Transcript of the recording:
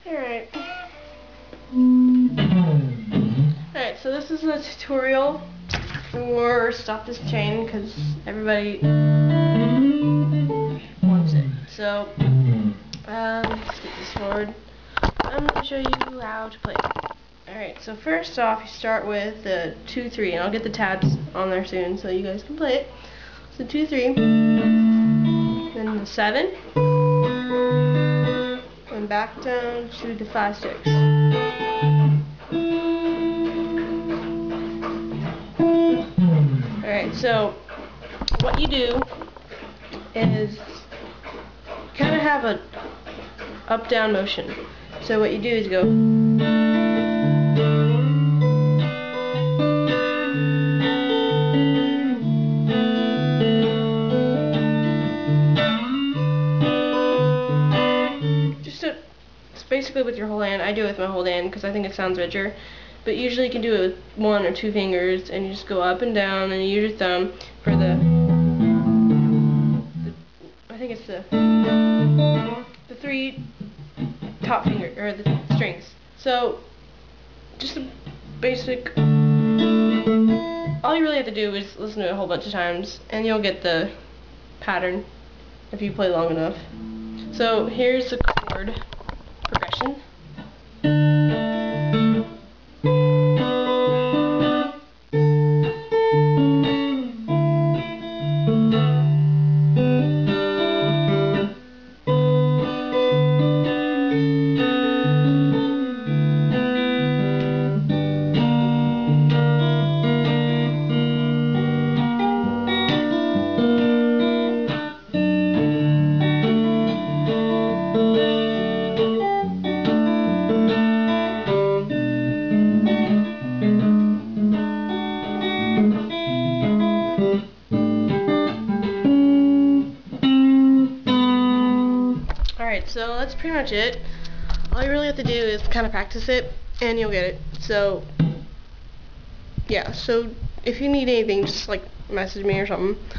Alright. Alright, so this is a tutorial for Stop This Chain because everybody wants it. So, let's get this forward. I'm going to show you how to play it. Alright, so first off, you start with the 2-3, and I'll get the tabs on there soon so you guys can play it. So 2-3, then the 7, and back down to the 5-6. Alright, so what you do is kind of have a up-down motion. So what you do is go basically with your whole hand. I do it with my whole hand because I think it sounds richer. But usually you can do it with 1 or 2 fingers, and you just go up and down, and you use your thumb for the I think it's the 3 top finger or the strings. So just a basic. All you really have to do is listen to it a whole bunch of times, and you'll get the pattern if you play long enough. So here's the chord progression. Alright, so that's pretty much it. All you really have to do is kind of practice it, and you'll get it. So, yeah, so if you need anything, just like message me or something.